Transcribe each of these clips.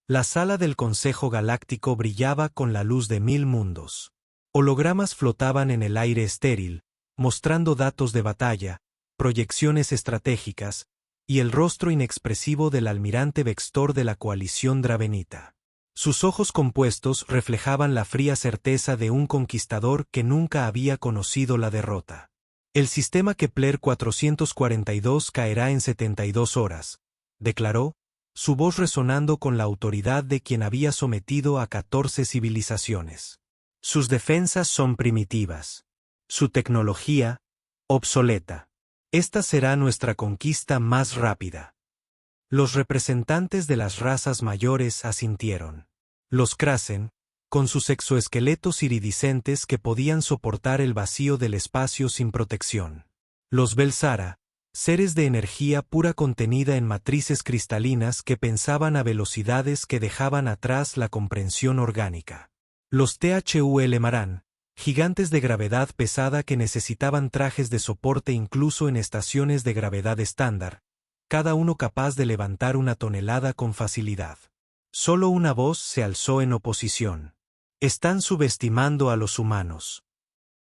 La sala del Consejo Galáctico brillaba con la luz de 1000 mundos. Hologramas flotaban en el aire estéril, mostrando datos de batalla, proyecciones estratégicas, y el rostro inexpresivo del almirante Vextor de la coalición dravenita. Sus ojos compuestos reflejaban la fría certeza de un conquistador que nunca había conocido la derrota. El sistema Kepler 442 caerá en 72 horas, declaró, su voz resonando con la autoridad de quien había sometido a 14 civilizaciones. Sus defensas son primitivas. Su tecnología, obsoleta. Esta será nuestra conquista más rápida. Los representantes de las razas mayores asintieron. Los Krasen, con sus exoesqueletos iridiscentes que podían soportar el vacío del espacio sin protección. Los Belsara, seres de energía pura contenida en matrices cristalinas que pensaban a velocidades que dejaban atrás la comprensión orgánica. Los THUL Maran, gigantes de gravedad pesada que necesitaban trajes de soporte incluso en estaciones de gravedad estándar, cada uno capaz de levantar una tonelada con facilidad. Solo una voz se alzó en oposición. Están subestimando a los humanos.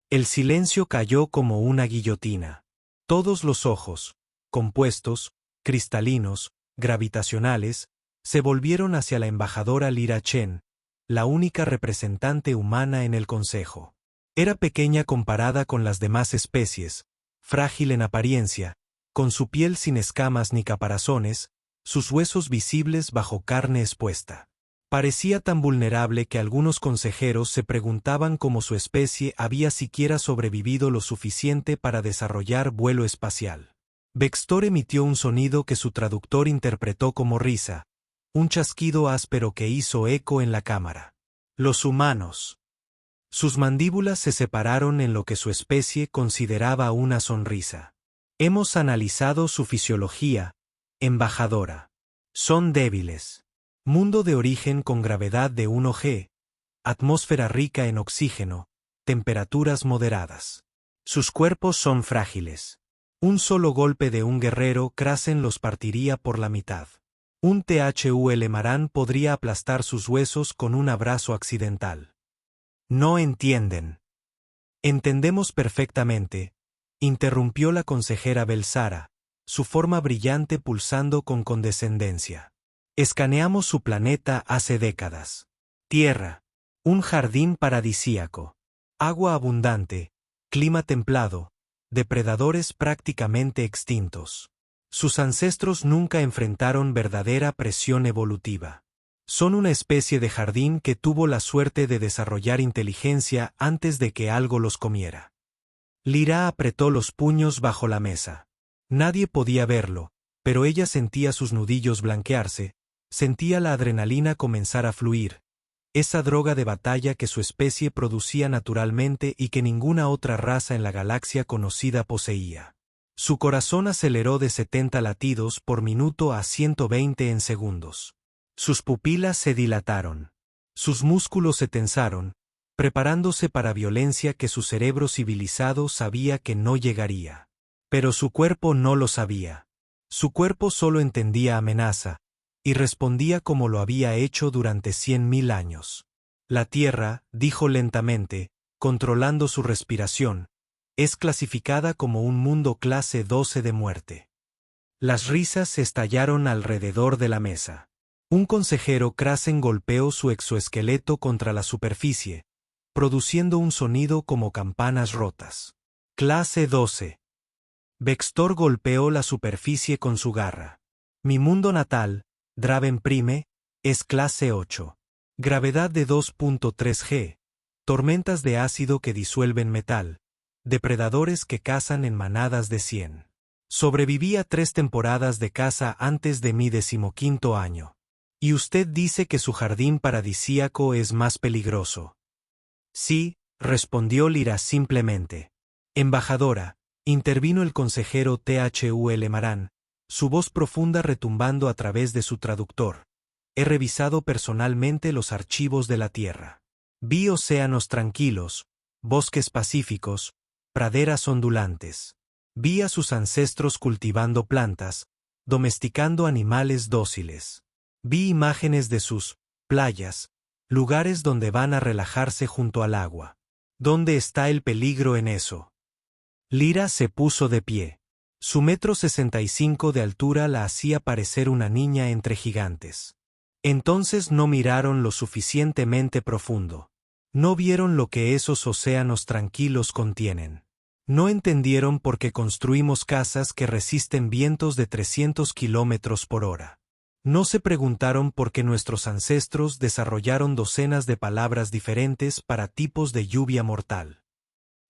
El silencio cayó como una guillotina. Todos los ojos, compuestos, cristalinos, gravitacionales, se volvieron hacia la embajadora Lyra Chen, la única representante humana en el consejo. Era pequeña comparada con las demás especies, frágil en apariencia, con su piel sin escamas ni caparazones, sus huesos visibles bajo carne expuesta. Parecía tan vulnerable que algunos consejeros se preguntaban cómo su especie había siquiera sobrevivido lo suficiente para desarrollar vuelo espacial. Vextor emitió un sonido que su traductor interpretó como risa, un chasquido áspero que hizo eco en la cámara. Los humanos. Sus mandíbulas se separaron en lo que su especie consideraba una sonrisa. Hemos analizado su fisiología, embajadora. Son débiles. Mundo de origen con gravedad de 1 G, atmósfera rica en oxígeno, temperaturas moderadas. Sus cuerpos son frágiles. Un solo golpe de un guerrero Krasen los partiría por la mitad. Un THUL Maran podría aplastar sus huesos con un abrazo accidental. No entienden. Entendemos perfectamente, interrumpió la consejera Belsara, su forma brillante pulsando con condescendencia. Escaneamos su planeta hace décadas. Tierra. Un jardín paradisíaco. Agua abundante, clima templado, depredadores prácticamente extintos. Sus ancestros nunca enfrentaron verdadera presión evolutiva. Son una especie de jardín que tuvo la suerte de desarrollar inteligencia antes de que algo los comiera. Lyra apretó los puños bajo la mesa. Nadie podía verlo, pero ella sentía sus nudillos blanquearse, sentía la adrenalina comenzar a fluir, esa droga de batalla que su especie producía naturalmente y que ninguna otra raza en la galaxia conocida poseía. Su corazón aceleró de 70 latidos por minuto a 120 en segundos. Sus pupilas se dilataron. Sus músculos se tensaron, preparándose para violencia que su cerebro civilizado sabía que no llegaría. Pero su cuerpo no lo sabía. Su cuerpo solo entendía amenaza, y respondía como lo había hecho durante 100.000 años. La Tierra, dijo lentamente, controlando su respiración, es clasificada como un mundo clase 12 de muerte. Las risas estallaron alrededor de la mesa. Un consejero Krasen golpeó su exoesqueleto contra la superficie, produciendo un sonido como campanas rotas. Clase 12. Vextor golpeó la superficie con su garra. Mi mundo natal, Draven Prime, es clase 8. Gravedad de 2.3 G, tormentas de ácido que disuelven metal, depredadores que cazan en manadas de 100. Sobreviví a 3 temporadas de caza antes de mi 15º año. Y usted dice que su jardín paradisíaco es más peligroso. Sí, respondió Lyra simplemente. Embajadora, intervino el consejero THUL Maran, su voz profunda retumbando a través de su traductor. He revisado personalmente los archivos de la Tierra. Vi océanos tranquilos, bosques pacíficos, praderas ondulantes. Vi a sus ancestros cultivando plantas, domesticando animales dóciles. Vi imágenes de sus playas, lugares donde van a relajarse junto al agua. ¿Dónde está el peligro en eso? Lyra se puso de pie. Su 1,65 m de altura la hacía parecer una niña entre gigantes. Entonces no miraron lo suficientemente profundo. No vieron lo que esos océanos tranquilos contienen. No entendieron por qué construimos casas que resisten vientos de 300 km/h. No se preguntaron por qué nuestros ancestros desarrollaron docenas de palabras diferentes para tipos de lluvia mortal.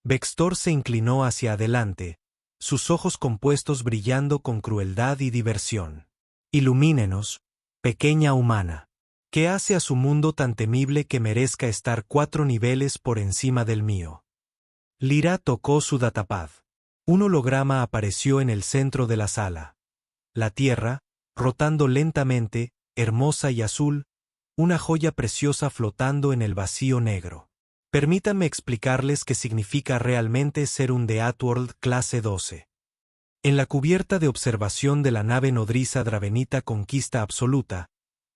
Baxter se inclinó hacia adelante, sus ojos compuestos brillando con crueldad y diversión. Ilumínenos, pequeña humana. ¿Qué hace a su mundo tan temible que merezca estar 4 niveles por encima del mío? Lyra tocó su datapad. Un holograma apareció en el centro de la sala. La Tierra, rotando lentamente, hermosa y azul, una joya preciosa flotando en el vacío negro. Permítanme explicarles qué significa realmente ser un The Outworld clase 12. En la cubierta de observación de la nave nodriza Dravenita Conquista Absoluta,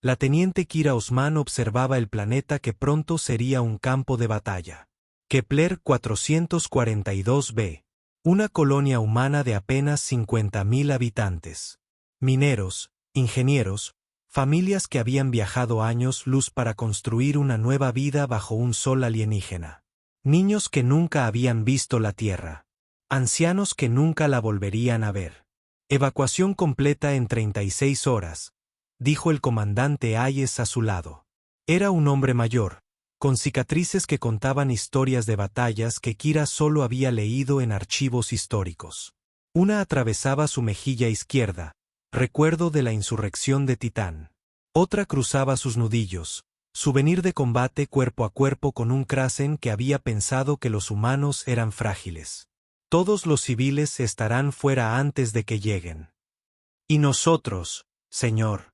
la teniente Kira Osman observaba el planeta que pronto sería un campo de batalla. Kepler 442b. Una colonia humana de apenas 50.000 habitantes. Mineros, ingenieros, familias que habían viajado años luz para construir una nueva vida bajo un sol alienígena. Niños que nunca habían visto la Tierra. Ancianos que nunca la volverían a ver. Evacuación completa en 36 horas, dijo el comandante Hayes a su lado. Era un hombre mayor, con cicatrices que contaban historias de batallas que Kira solo había leído en archivos históricos. Una atravesaba su mejilla izquierda, recuerdo de la insurrección de Titán. Otra cruzaba sus nudillos, souvenir de combate cuerpo a cuerpo con un Krasen que había pensado que los humanos eran frágiles. Todos los civiles estarán fuera antes de que lleguen. ¿Y nosotros, señor?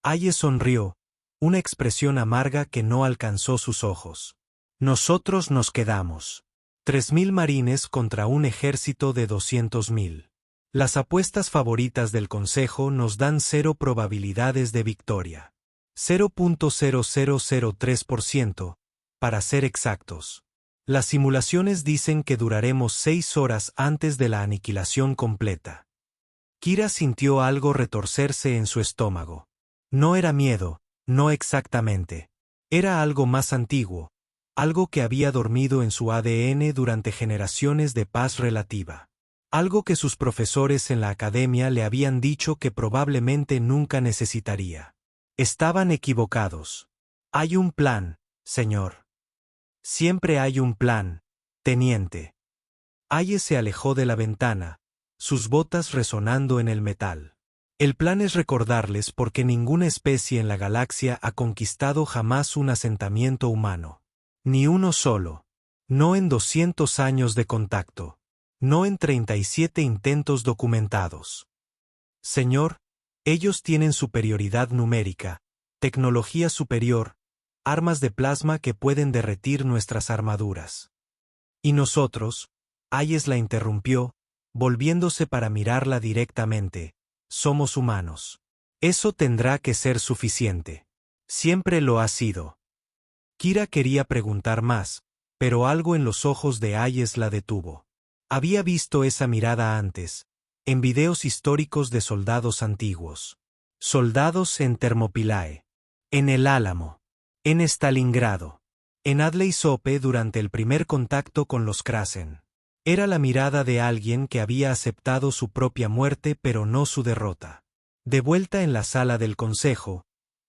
Hayes sonrió, una expresión amarga que no alcanzó sus ojos. Nosotros nos quedamos. 3.000 marines contra un ejército de 200.000. Las apuestas favoritas del Consejo nos dan 0 probabilidades de victoria. 0.0003%, para ser exactos. Las simulaciones dicen que duraremos 6 horas antes de la aniquilación completa. Kira sintió algo retorcerse en su estómago. No era miedo, no exactamente. Era algo más antiguo, algo que había dormido en su ADN durante generaciones de paz relativa. Algo que sus profesores en la academia le habían dicho que probablemente nunca necesitaría. Estaban equivocados. Hay un plan, señor. Siempre hay un plan, teniente. Hayes se alejó de la ventana, sus botas resonando en el metal. El plan es recordarles por qué ninguna especie en la galaxia ha conquistado jamás un asentamiento humano. Ni uno solo. No en 200 años de contacto. No en 37 intentos documentados. Señor, ellos tienen superioridad numérica, tecnología superior, armas de plasma que pueden derretir nuestras armaduras. Y nosotros, Hayes la interrumpió, volviéndose para mirarla directamente, somos humanos. Eso tendrá que ser suficiente. Siempre lo ha sido. Kira quería preguntar más, pero algo en los ojos de Hayes la detuvo. Había visto esa mirada antes, en videos históricos de soldados antiguos. Soldados en Thermopylae. En el Álamo. En Stalingrado. En Adley Sope durante el primer contacto con los Krasen. Era la mirada de alguien que había aceptado su propia muerte pero no su derrota. De vuelta en la sala del consejo,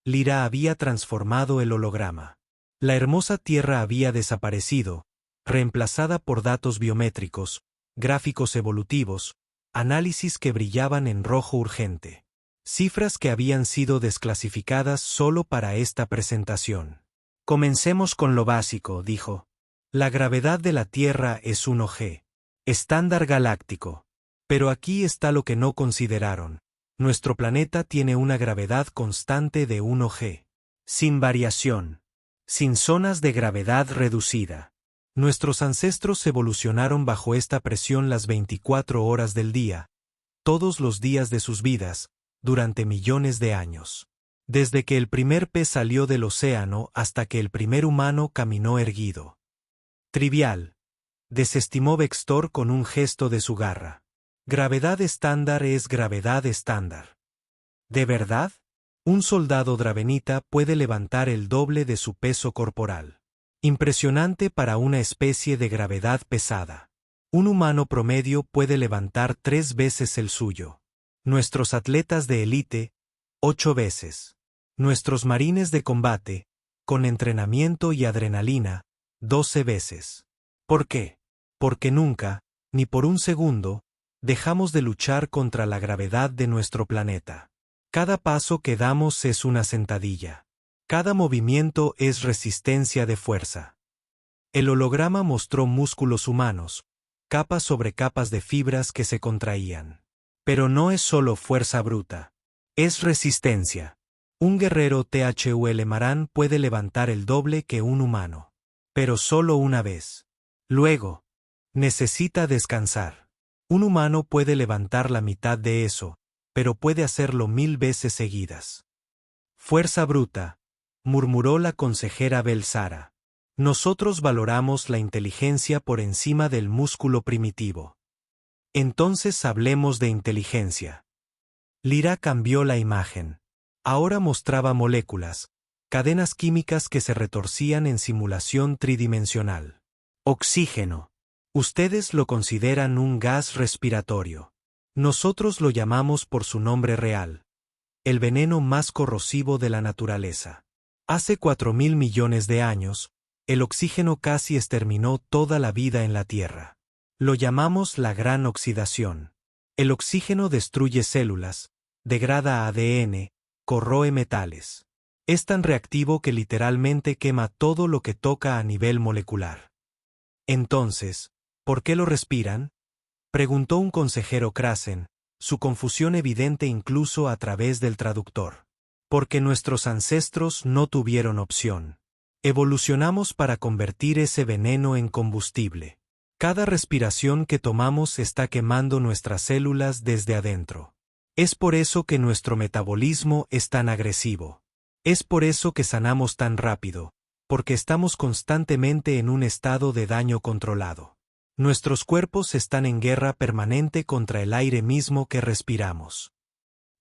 Lyra había transformado el holograma. La hermosa Tierra había desaparecido, reemplazada por datos biométricos, gráficos evolutivos, análisis que brillaban en rojo urgente. Cifras que habían sido desclasificadas solo para esta presentación. Comencemos con lo básico, dijo. La gravedad de la Tierra es 1 g. Estándar galáctico. Pero aquí está lo que no consideraron. Nuestro planeta tiene una gravedad constante de 1 g. Sin variación. Sin zonas de gravedad reducida. Nuestros ancestros evolucionaron bajo esta presión las 24 horas del día, todos los días de sus vidas, durante millones de años. Desde que el primer pez salió del océano hasta que el primer humano caminó erguido. Trivial, desestimó Vextor con un gesto de su garra. Gravedad estándar es gravedad estándar. ¿De verdad? Un soldado dravenita puede levantar el doble de su peso corporal. Impresionante para una especie de gravedad pesada. Un humano promedio puede levantar 3 veces el suyo. Nuestros atletas de élite, 8 veces. Nuestros marines de combate, con entrenamiento y adrenalina, 12 veces. ¿Por qué? Porque nunca, ni por un segundo, dejamos de luchar contra la gravedad de nuestro planeta. Cada paso que damos es una sentadilla. Cada movimiento es resistencia de fuerza. El holograma mostró músculos humanos, capas sobre capas de fibras que se contraían. Pero no es solo fuerza bruta. Es resistencia. Un guerrero THUL Marán puede levantar el doble que un humano. Pero solo una vez. Luego, necesita descansar. Un humano puede levantar la mitad de eso, pero puede hacerlo 1000 veces seguidas. Fuerza bruta, murmuró la consejera Belsara. Nosotros valoramos la inteligencia por encima del músculo primitivo. Entonces hablemos de inteligencia. Lyra cambió la imagen. Ahora mostraba moléculas, cadenas químicas que se retorcían en simulación tridimensional. Oxígeno. Ustedes lo consideran un gas respiratorio. Nosotros lo llamamos por su nombre real. El veneno más corrosivo de la naturaleza. Hace 4.000 millones de años, el oxígeno casi exterminó toda la vida en la Tierra. Lo llamamos la gran oxidación. El oxígeno destruye células, degrada ADN, corroe metales. Es tan reactivo que literalmente quema todo lo que toca a nivel molecular. Entonces, ¿por qué lo respiran? Preguntó un consejero Krasen, su confusión evidente incluso a través del traductor. Porque nuestros ancestros no tuvieron opción. Evolucionamos para convertir ese veneno en combustible. Cada respiración que tomamos está quemando nuestras células desde adentro. Es por eso que nuestro metabolismo es tan agresivo. Es por eso que sanamos tan rápido, porque estamos constantemente en un estado de daño controlado. Nuestros cuerpos están en guerra permanente contra el aire mismo que respiramos.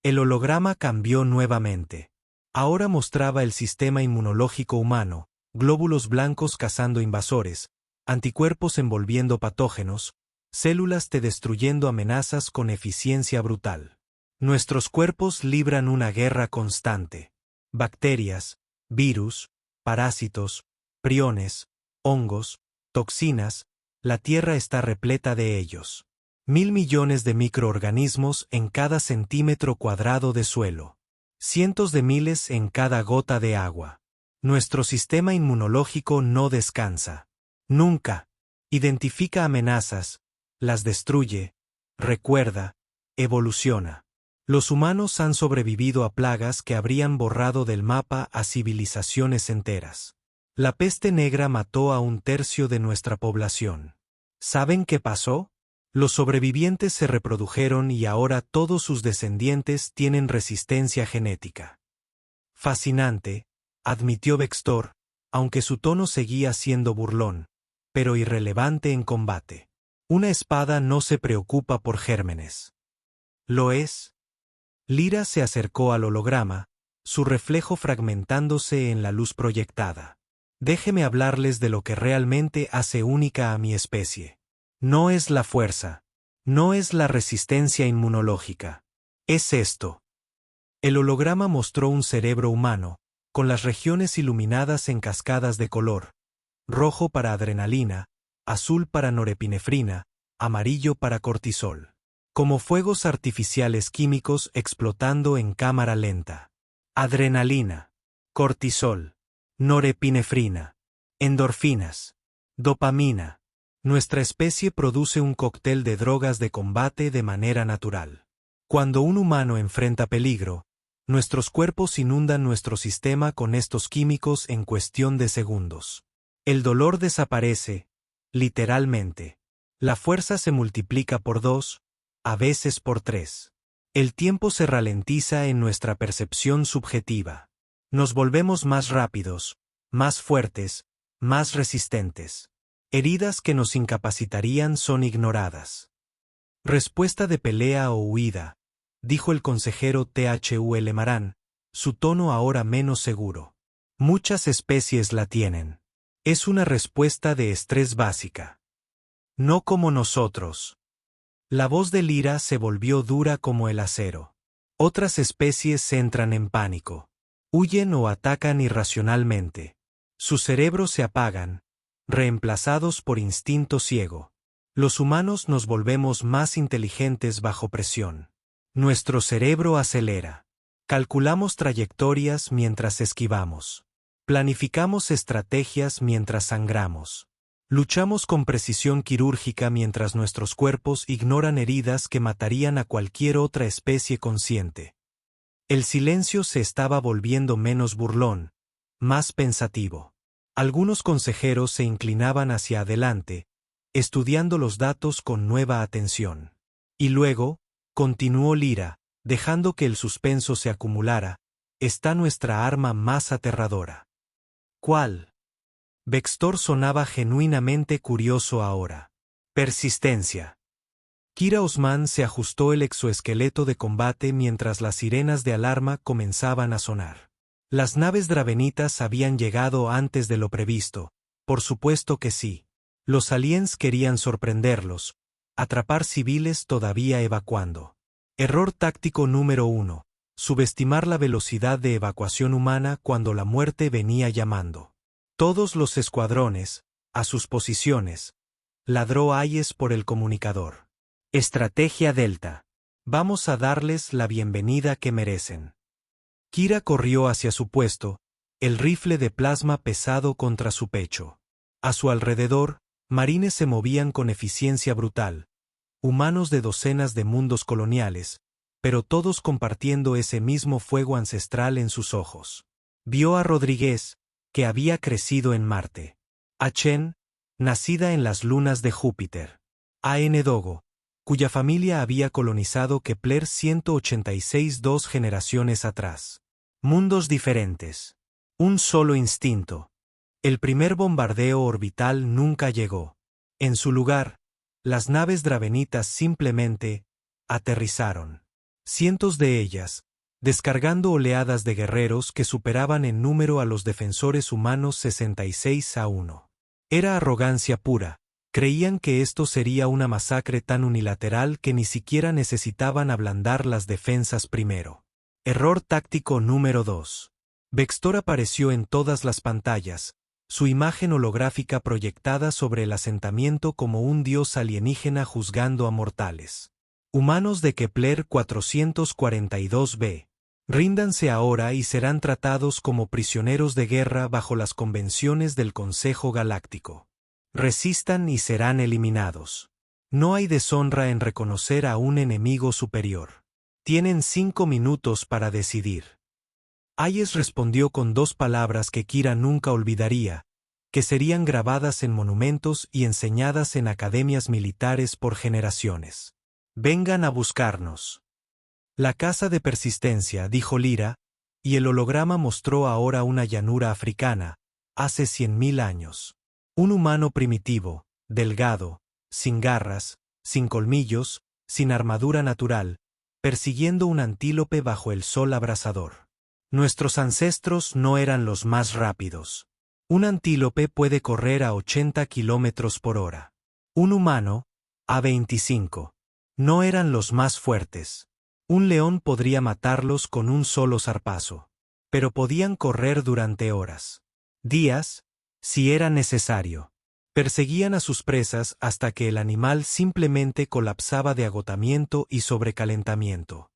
El holograma cambió nuevamente. Ahora mostraba el sistema inmunológico humano, glóbulos blancos cazando invasores, anticuerpos envolviendo patógenos, células T destruyendo amenazas con eficiencia brutal. Nuestros cuerpos libran una guerra constante. Bacterias, virus, parásitos, priones, hongos, toxinas, la Tierra está repleta de ellos. 1.000 millones de microorganismos en cada centímetro cuadrado de suelo. Cientos de miles en cada gota de agua. Nuestro sistema inmunológico no descansa. Nunca. Identifica amenazas, las destruye, recuerda, evoluciona. Los humanos han sobrevivido a plagas que habrían borrado del mapa a civilizaciones enteras. La peste negra mató a 1/3 de nuestra población. ¿Saben qué pasó? Los sobrevivientes se reprodujeron y ahora todos sus descendientes tienen resistencia genética. Fascinante, admitió Vextor, aunque su tono seguía siendo burlón, pero irrelevante en combate. Una espada no se preocupa por gérmenes. ¿Lo es? Lyra se acercó al holograma, su reflejo fragmentándose en la luz proyectada. Déjeme hablarles de lo que realmente hace única a mi especie. No es la fuerza, no es la resistencia inmunológica. Es esto. El holograma mostró un cerebro humano, con las regiones iluminadas en cascadas de color, rojo para adrenalina, azul para norepinefrina, amarillo para cortisol. Como fuegos artificiales químicos explotando en cámara lenta. Adrenalina, cortisol, norepinefrina, endorfinas, dopamina. Nuestra especie produce un cóctel de drogas de combate de manera natural. Cuando un humano enfrenta peligro, nuestros cuerpos inundan nuestro sistema con estos químicos en cuestión de segundos. El dolor desaparece, literalmente. La fuerza se multiplica por 2, a veces por 3. El tiempo se ralentiza en nuestra percepción subjetiva. Nos volvemos más rápidos, más fuertes, más resistentes. Heridas que nos incapacitarían son ignoradas. Respuesta de pelea o huida, dijo el consejero Thul Maran, su tono ahora menos seguro. Muchas especies la tienen. Es una respuesta de estrés básica. No como nosotros. La voz de Lyra se volvió dura como el acero. Otras especies entran en pánico. Huyen o atacan irracionalmente. Sus cerebros se apagan, reemplazados por instinto ciego. Los humanos nos volvemos más inteligentes bajo presión. Nuestro cerebro acelera. Calculamos trayectorias mientras esquivamos. Planificamos estrategias mientras sangramos. Luchamos con precisión quirúrgica mientras nuestros cuerpos ignoran heridas que matarían a cualquier otra especie consciente. El silencio se estaba volviendo menos burlón, más pensativo. Algunos consejeros se inclinaban hacia adelante, estudiando los datos con nueva atención. Y luego, continuó Lyra, dejando que el suspenso se acumulara, está nuestra arma más aterradora. ¿Cuál? Vextor sonaba genuinamente curioso ahora. Persistencia. Kira Osman se ajustó el exoesqueleto de combate mientras las sirenas de alarma comenzaban a sonar. Las naves dravenitas habían llegado antes de lo previsto, por supuesto que sí. Los aliens querían sorprenderlos, atrapar civiles todavía evacuando. Error táctico número 1. Subestimar la velocidad de evacuación humana cuando la muerte venía llamando. Todos los escuadrones, a sus posiciones, ladró Hayes por el comunicador. Estrategia Delta. Vamos a darles la bienvenida que merecen. Kira corrió hacia su puesto, el rifle de plasma pesado contra su pecho. A su alrededor, marines se movían con eficiencia brutal, humanos de docenas de mundos coloniales, pero todos compartiendo ese mismo fuego ancestral en sus ojos. Vio a Rodríguez, que había crecido en Marte. A Chen, nacida en las lunas de Júpiter. A Dogo, cuya familia había colonizado Kepler 186 2 generaciones atrás. Mundos diferentes. Un solo instinto. El primer bombardeo orbital nunca llegó. En su lugar, las naves dravenitas simplemente aterrizaron. Cientos de ellas, descargando oleadas de guerreros que superaban en número a los defensores humanos 66-1. Era arrogancia pura. Creían que esto sería una masacre tan unilateral que ni siquiera necesitaban ablandar las defensas primero. Error táctico número 2. Vextor apareció en todas las pantallas, su imagen holográfica proyectada sobre el asentamiento como un dios alienígena juzgando a mortales. Humanos de Kepler 442b. Ríndanse ahora y serán tratados como prisioneros de guerra bajo las convenciones del Consejo Galáctico. Resistan y serán eliminados. No hay deshonra en reconocer a un enemigo superior. Tienen 5 minutos para decidir. Hayes respondió con 2 palabras que Kira nunca olvidaría, que serían grabadas en monumentos y enseñadas en academias militares por generaciones. Vengan a buscarnos. La casa de persistencia, dijo Lyra, y el holograma mostró ahora una llanura africana, hace 100.000 años. Un humano primitivo, delgado, sin garras, sin colmillos, sin armadura natural, persiguiendo un antílope bajo el sol abrasador. Nuestros ancestros no eran los más rápidos. Un antílope puede correr a 80 kilómetros por hora. Un humano, a 25. No eran los más fuertes. Un león podría matarlos con un solo zarpazo. Pero podían correr durante horas. Días, si era necesario. Perseguían a sus presas hasta que el animal simplemente colapsaba de agotamiento y sobrecalentamiento.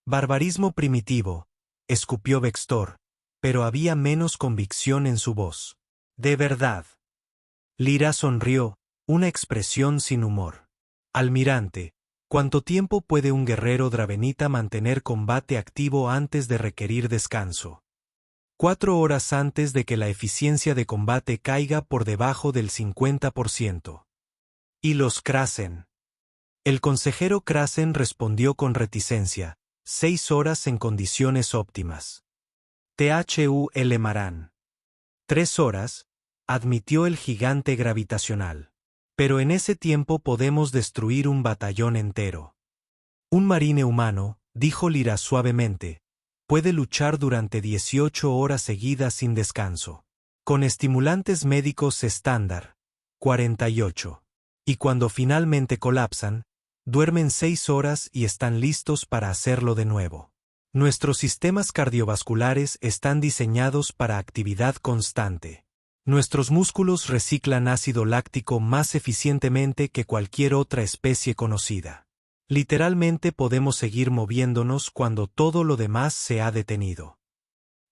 Barbarismo primitivo, escupió Vextor, pero había menos convicción en su voz. De verdad. Lyra sonrió, una expresión sin humor. Almirante, ¿cuánto tiempo puede un guerrero dravenita mantener combate activo antes de requerir descanso? 4 horas antes de que la eficiencia de combate caiga por debajo del 50%. ¿Y los Krasen? El consejero Krasen respondió con reticencia: 6 horas en condiciones óptimas. THUL Maran. 3 horas, admitió el gigante gravitacional. Pero en ese tiempo podemos destruir un batallón entero. Un marine humano, dijo Lyra suavemente, puede luchar durante 18 horas seguidas sin descanso. Con estimulantes médicos estándar, 48. Y cuando finalmente colapsan, duermen 6 horas y están listos para hacerlo de nuevo. Nuestros sistemas cardiovasculares están diseñados para actividad constante. Nuestros músculos reciclan ácido láctico más eficientemente que cualquier otra especie conocida. Literalmente podemos seguir moviéndonos cuando todo lo demás se ha detenido.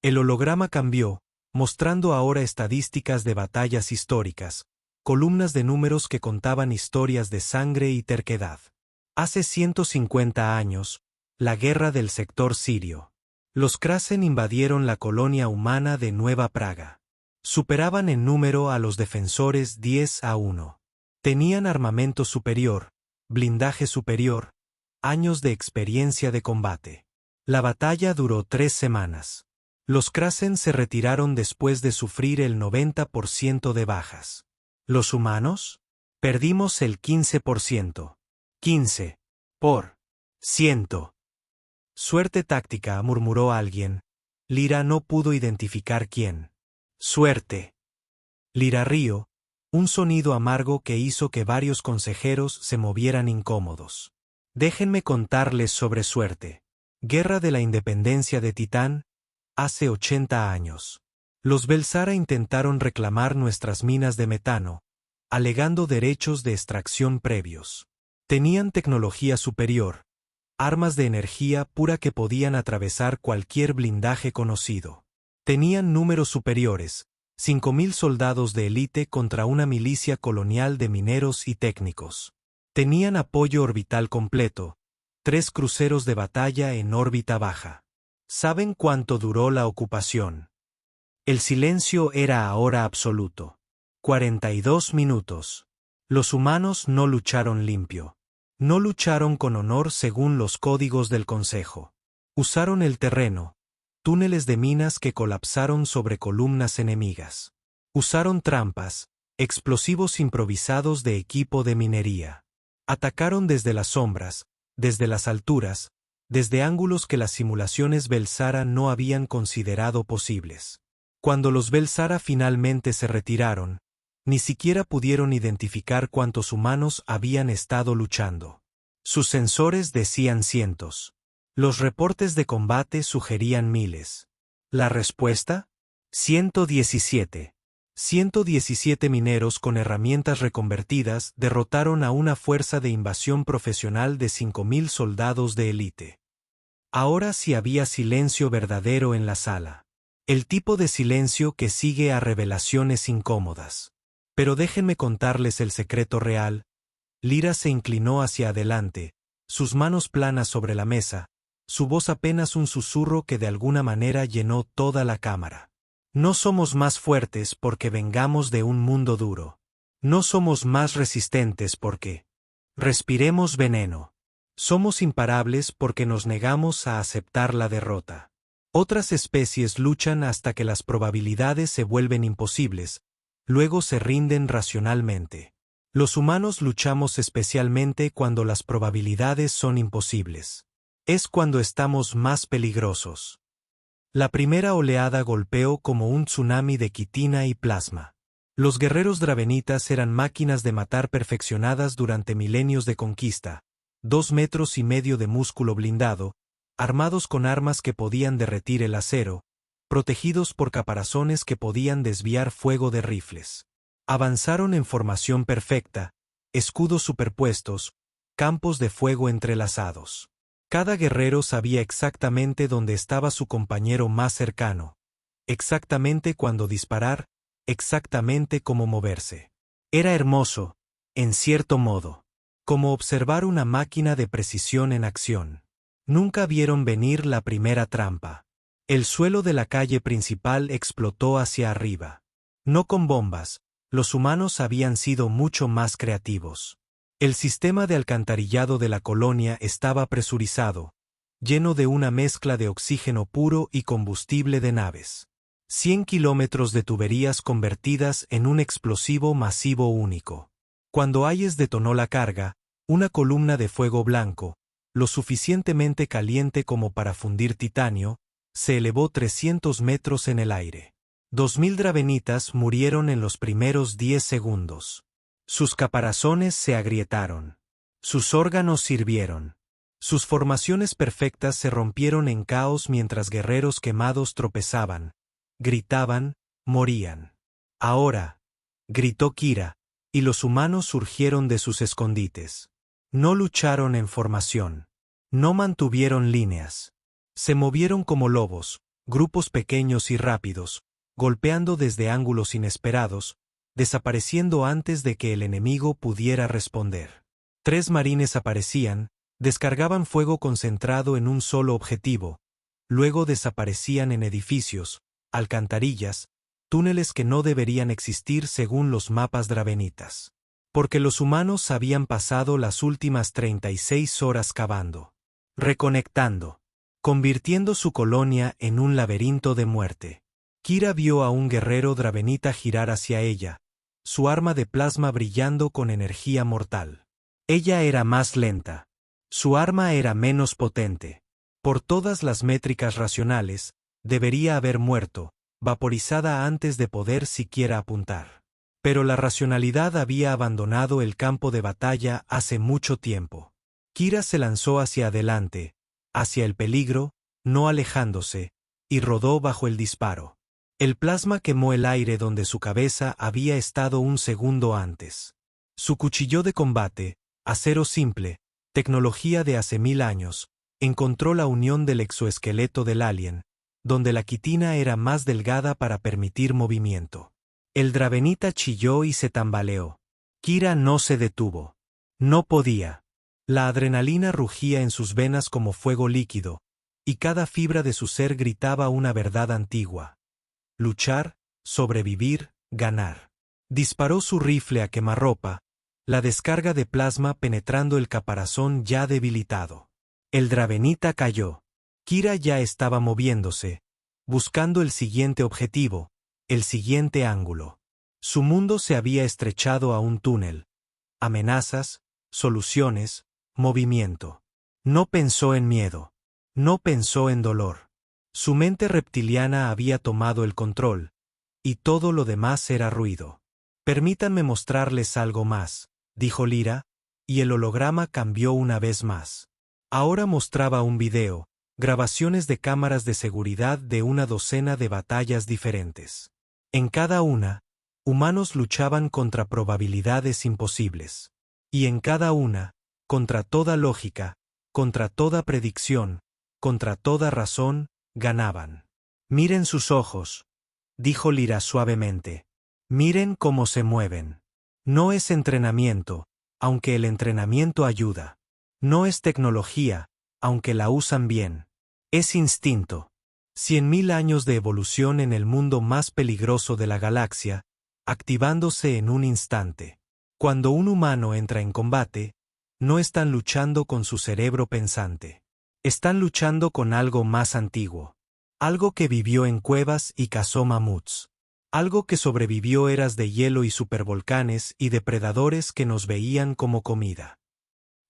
El holograma cambió, mostrando ahora estadísticas de batallas históricas, columnas de números que contaban historias de sangre y terquedad. Hace 150 años, la guerra del sector sirio. Los Krasen invadieron la colonia humana de Nueva Praga. Superaban en número a los defensores 10-1. Tenían armamento superior, blindaje superior, años de experiencia de combate. La batalla duró 3 semanas. Los Krasen se retiraron después de sufrir el 90% de bajas. ¿Los humanos? Perdimos el 15%. 15%. Suerte táctica, murmuró alguien. Lyra no pudo identificar quién. Suerte. Lyra rió, un sonido amargo que hizo que varios consejeros se movieran incómodos. Déjenme contarles sobre suerte. Guerra de la Independencia de Titán, hace 80 años. Los Belsara intentaron reclamar nuestras minas de metano, alegando derechos de extracción previos. Tenían tecnología superior, armas de energía pura que podían atravesar cualquier blindaje conocido. Tenían números superiores, 5.000 soldados de élite contra una milicia colonial de mineros y técnicos. Tenían apoyo orbital completo, 3 cruceros de batalla en órbita baja. ¿Saben cuánto duró la ocupación? El silencio era ahora absoluto. 42 minutos. Los humanos no lucharon limpio. No lucharon con honor según los códigos del Consejo. Usaron el terreno, túneles de minas que colapsaron sobre columnas enemigas. Usaron trampas, explosivos improvisados de equipo de minería. Atacaron desde las sombras, desde las alturas, desde ángulos que las simulaciones Belsara no habían considerado posibles. Cuando los Belsara finalmente se retiraron, ni siquiera pudieron identificar cuántos humanos habían estado luchando. Sus sensores decían cientos. Los reportes de combate sugerían miles. ¿La respuesta? 117. 117 mineros con herramientas reconvertidas derrotaron a una fuerza de invasión profesional de 5.000 soldados de élite. Ahora sí había silencio verdadero en la sala. El tipo de silencio que sigue a revelaciones incómodas. Pero déjenme contarles el secreto real. Lyra se inclinó hacia adelante, sus manos planas sobre la mesa, su voz apenas un susurro que de alguna manera llenó toda la cámara. No somos más fuertes porque vengamos de un mundo duro. No somos más resistentes porque respiremos veneno. Somos imparables porque nos negamos a aceptar la derrota. Otras especies luchan hasta que las probabilidades se vuelven imposibles, luego se rinden racionalmente. Los humanos luchamos especialmente cuando las probabilidades son imposibles. Es cuando estamos más peligrosos. La primera oleada golpeó como un tsunami de quitina y plasma. Los guerreros dravenitas eran máquinas de matar perfeccionadas durante milenios de conquista, 2,5 metros de músculo blindado, armados con armas que podían derretir el acero, protegidos por caparazones que podían desviar fuego de rifles. Avanzaron en formación perfecta, escudos superpuestos, campos de fuego entrelazados. Cada guerrero sabía exactamente dónde estaba su compañero más cercano, exactamente cuándo disparar, exactamente cómo moverse. Era hermoso, en cierto modo, como observar una máquina de precisión en acción. Nunca vieron venir la primera trampa. El suelo de la calle principal explotó hacia arriba. No con bombas, los humanos habían sido mucho más creativos. El sistema de alcantarillado de la colonia estaba presurizado, lleno de una mezcla de oxígeno puro y combustible de naves. 100 kilómetros de tuberías convertidas en un explosivo masivo único. Cuando Hayes detonó la carga, una columna de fuego blanco, lo suficientemente caliente como para fundir titanio, se elevó 300 metros en el aire. 2000 dravenitas murieron en los primeros 10 segundos. Sus caparazones se agrietaron. Sus órganos sirvieron. Sus formaciones perfectas se rompieron en caos mientras guerreros quemados tropezaban, gritaban, morían. Ahora, gritó Kira, y los humanos surgieron de sus escondites. No lucharon en formación. No mantuvieron líneas. Se movieron como lobos, grupos pequeños y rápidos, golpeando desde ángulos inesperados, desapareciendo antes de que el enemigo pudiera responder. 3 marines aparecían, descargaban fuego concentrado en un solo objetivo, luego desaparecían en edificios, alcantarillas, túneles que no deberían existir según los mapas dravenitas. Porque los humanos habían pasado las últimas 36 horas cavando, reconectando, convirtiendo su colonia en un laberinto de muerte. Kira vio a un guerrero dravenita girar hacia ella, su arma de plasma brillando con energía mortal. Ella era más lenta. Su arma era menos potente. Por todas las métricas racionales, debería haber muerto, vaporizada antes de poder siquiera apuntar. Pero la racionalidad había abandonado el campo de batalla hace mucho tiempo. Kira se lanzó hacia adelante, hacia el peligro, no alejándose, y rodó bajo el disparo. El plasma quemó el aire donde su cabeza había estado un segundo antes. Su cuchillo de combate, acero simple, tecnología de hace 1000 años, encontró la unión del exoesqueleto del alien, donde la quitina era más delgada para permitir movimiento. El dravenita chilló y se tambaleó. Kira no se detuvo. No podía. La adrenalina rugía en sus venas como fuego líquido, y cada fibra de su ser gritaba una verdad antigua. Luchar, sobrevivir, ganar. Disparó su rifle a quemarropa, la descarga de plasma penetrando el caparazón ya debilitado. El dravenita cayó. Kira ya estaba moviéndose, buscando el siguiente objetivo, el siguiente ángulo. Su mundo se había estrechado a un túnel. Amenazas, soluciones, movimiento. No pensó en miedo. No pensó en dolor. Su mente reptiliana había tomado el control, y todo lo demás era ruido. Permítanme mostrarles algo más, dijo Lyra, y el holograma cambió una vez más. Ahora mostraba un video, grabaciones de cámaras de seguridad de una docena de batallas diferentes. En cada una, humanos luchaban contra probabilidades imposibles. Y en cada una, contra toda lógica, contra toda predicción, contra toda razón, ganaban. Miren sus ojos, dijo Lyra suavemente. Miren cómo se mueven. No es entrenamiento, aunque el entrenamiento ayuda. No es tecnología, aunque la usan bien. Es instinto. 100.000 años de evolución en el mundo más peligroso de la galaxia, activándose en un instante. Cuando un humano entra en combate, no están luchando con su cerebro pensante. Están luchando con algo más antiguo. Algo que vivió en cuevas y cazó mamuts. Algo que sobrevivió eras de hielo y supervolcanes y depredadores que nos veían como comida.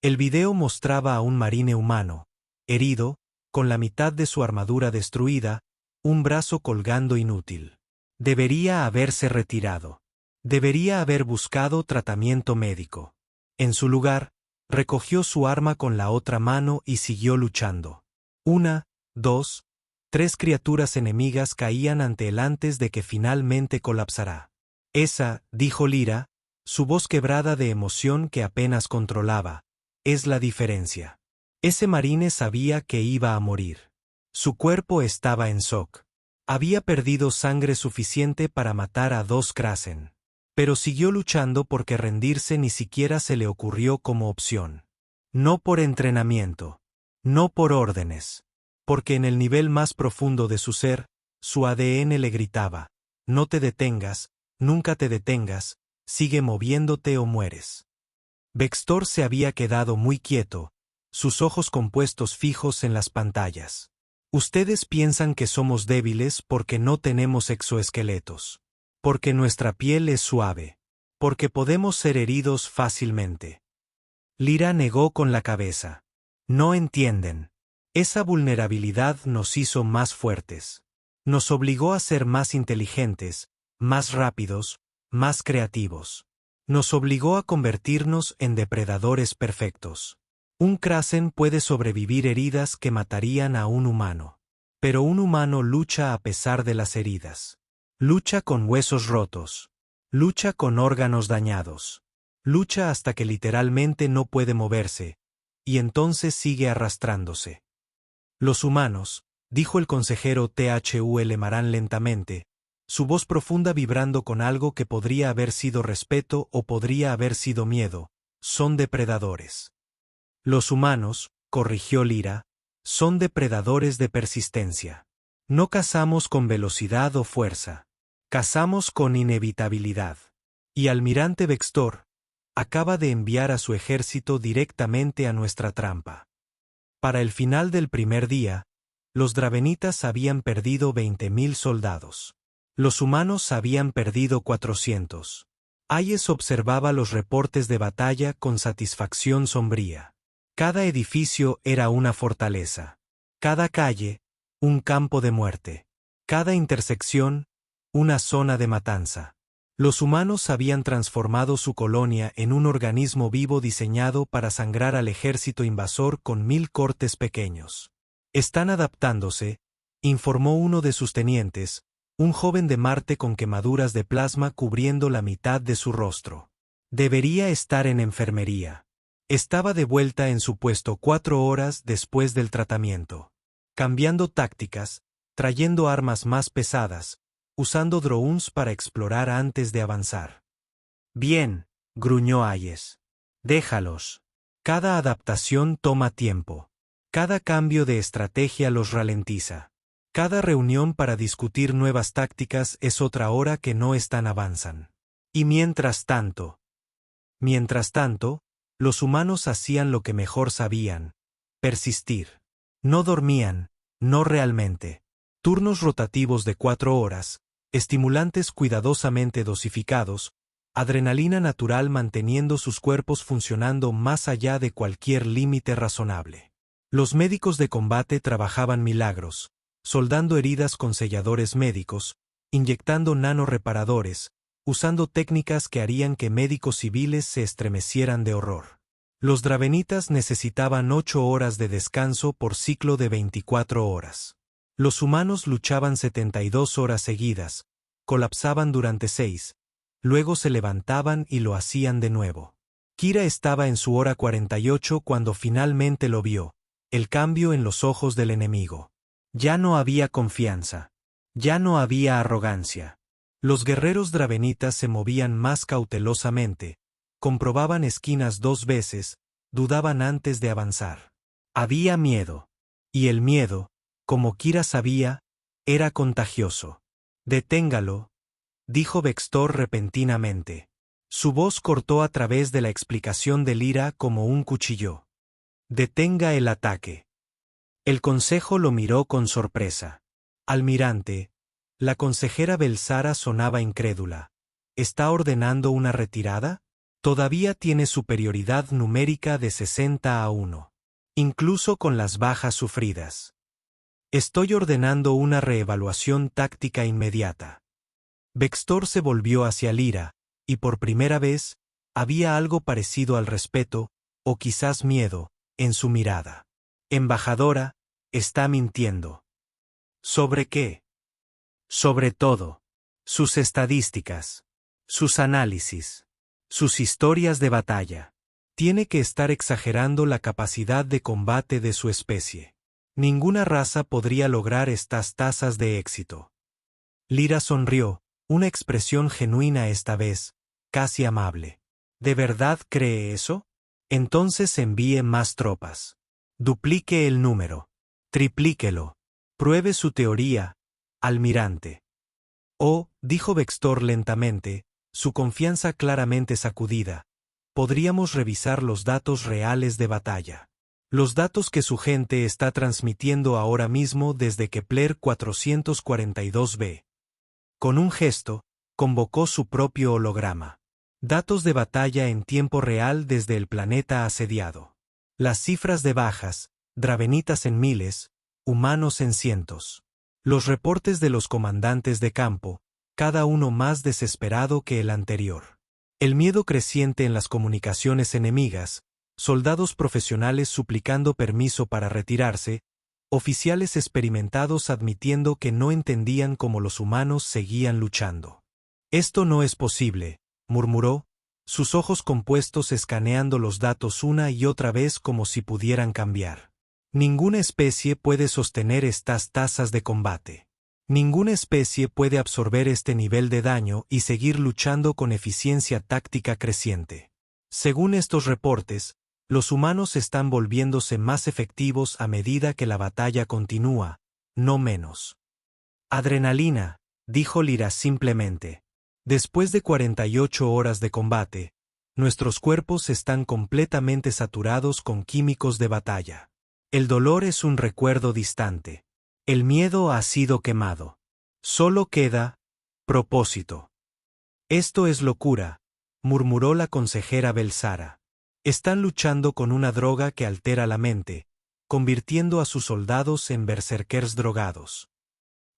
El video mostraba a un marine humano, herido, con la mitad de su armadura destruida, un brazo colgando inútil. Debería haberse retirado. Debería haber buscado tratamiento médico. En su lugar, recogió su arma con la otra mano y siguió luchando. 1, 2, 3 criaturas enemigas caían ante él antes de que finalmente colapsara. Esa, dijo Lyra, su voz quebrada de emoción que apenas controlaba, es la diferencia. Ese marine sabía que iba a morir. Su cuerpo estaba en shock. Había perdido sangre suficiente para matar a 2 Krasen. Pero siguió luchando porque rendirse ni siquiera se le ocurrió como opción. No por entrenamiento. No por órdenes. Porque en el nivel más profundo de su ser, su ADN le gritaba: no te detengas, nunca te detengas, sigue moviéndote o mueres. Vextor se había quedado muy quieto, sus ojos compuestos fijos en las pantallas. Ustedes piensan que somos débiles porque no tenemos exoesqueletos. Porque nuestra piel es suave. Porque podemos ser heridos fácilmente. Lyra negó con la cabeza. No entienden. Esa vulnerabilidad nos hizo más fuertes. Nos obligó a ser más inteligentes, más rápidos, más creativos. Nos obligó a convertirnos en depredadores perfectos. Un Krasen puede sobrevivir heridas que matarían a un humano. Pero un humano lucha a pesar de las heridas. Lucha con huesos rotos. Lucha con órganos dañados. Lucha hasta que literalmente no puede moverse, y entonces sigue arrastrándose. Los humanos, dijo el consejero Thul Maran lentamente, su voz profunda vibrando con algo que podría haber sido respeto o podría haber sido miedo, son depredadores. Los humanos, corrigió Lyra, son depredadores de persistencia. No cazamos con velocidad o fuerza. Cazamos con inevitabilidad. Y Almirante Vextor acaba de enviar a su ejército directamente a nuestra trampa. Para el final del primer día, los dravenitas habían perdido 20.000 soldados. Los humanos habían perdido 400. Hayes observaba los reportes de batalla con satisfacción sombría. Cada edificio era una fortaleza. Cada calle, un campo de muerte. Cada intersección, una zona de matanza. Los humanos habían transformado su colonia en un organismo vivo diseñado para sangrar al ejército invasor con 1000 cortes pequeños. Están adaptándose, informó uno de sus tenientes, un joven de Marte con quemaduras de plasma cubriendo la mitad de su rostro. Debería estar en enfermería. Estaba de vuelta en su puesto 4 horas después del tratamiento. Cambiando tácticas, trayendo armas más pesadas, usando drones para explorar antes de avanzar. Bien, gruñó Hayes. Déjalos. Cada adaptación toma tiempo. Cada cambio de estrategia los ralentiza. Cada reunión para discutir nuevas tácticas es otra hora que no están avanzan. Y mientras tanto, los humanos hacían lo que mejor sabían: persistir. No dormían, no realmente. Turnos rotativos de 4 horas, estimulantes cuidadosamente dosificados, adrenalina natural manteniendo sus cuerpos funcionando más allá de cualquier límite razonable. Los médicos de combate trabajaban milagros, soldando heridas con selladores médicos, inyectando nanoreparadores, usando técnicas que harían que médicos civiles se estremecieran de horror. Los dravenitas necesitaban 8 horas de descanso por ciclo de 24 horas. Los humanos luchaban 72 horas seguidas, colapsaban durante 6, luego se levantaban y lo hacían de nuevo. Kira estaba en su hora 48 cuando finalmente lo vio, el cambio en los ojos del enemigo. Ya no había confianza. Ya no había arrogancia. Los guerreros dravenitas se movían más cautelosamente, comprobaban esquinas 2 veces, dudaban antes de avanzar. Había miedo. Y el miedo, como Kira sabía, era contagioso. Deténgalo, dijo Vextor repentinamente. Su voz cortó a través de la explicación de Lyra como un cuchillo. Detenga el ataque. El consejo lo miró con sorpresa. Almirante, la consejera Belsara sonaba incrédula. ¿Está ordenando una retirada? Todavía tiene superioridad numérica de 60-1. Incluso con las bajas sufridas. Estoy ordenando una reevaluación táctica inmediata. Vextor se volvió hacia Lyra, y por primera vez, había algo parecido al respeto, o quizás miedo, en su mirada. Embajadora, está mintiendo. ¿Sobre qué? Sobre todo. Sus estadísticas. Sus análisis. Sus historias de batalla. Tiene que estar exagerando la capacidad de combate de su especie. Ninguna raza podría lograr estas tasas de éxito. Lyra sonrió, una expresión genuina esta vez, casi amable. ¿De verdad cree eso? Entonces envíe más tropas. Duplique el número. Triplíquelo. Pruebe su teoría, almirante. Oh, dijo Vextor lentamente, su confianza claramente sacudida. podríamos revisar los datos reales de batalla. Los datos que su gente está transmitiendo ahora mismo desde Kepler 442b. Con un gesto, convocó su propio holograma. Datos de batalla en tiempo real desde el planeta asediado. Las cifras de bajas, dravenitas en miles, humanos en cientos. Los reportes de los comandantes de campo, cada uno más desesperado que el anterior. El miedo creciente en las comunicaciones enemigas, soldados profesionales suplicando permiso para retirarse, oficiales experimentados admitiendo que no entendían cómo los humanos seguían luchando. Esto no es posible, murmuró, sus ojos compuestos escaneando los datos una y otra vez como si pudieran cambiar. Ninguna especie puede sostener estas tasas de combate. Ninguna especie puede absorber este nivel de daño y seguir luchando con eficiencia táctica creciente. Según estos reportes, los humanos están volviéndose más efectivos a medida que la batalla continúa, no menos. Adrenalina, dijo Lyra simplemente. Después de 48 horas de combate, nuestros cuerpos están completamente saturados con químicos de batalla. El dolor es un recuerdo distante. El miedo ha sido quemado. Solo queda propósito. Esto es locura, murmuró la consejera Belsara. Están luchando con una droga que altera la mente, convirtiendo a sus soldados en berserkers drogados.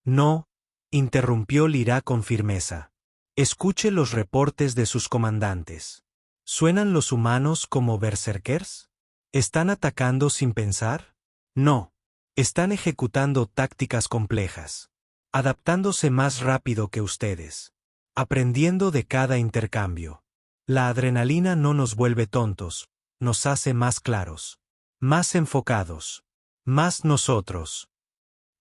No, interrumpió Lyra con firmeza. Escuche los reportes de sus comandantes. ¿Suenan los humanos como berserkers? ¿Están atacando sin pensar? No. Están ejecutando tácticas complejas. Adaptándose más rápido que ustedes. Aprendiendo de cada intercambio. La adrenalina no nos vuelve tontos, nos hace más claros. Más enfocados. Más nosotros.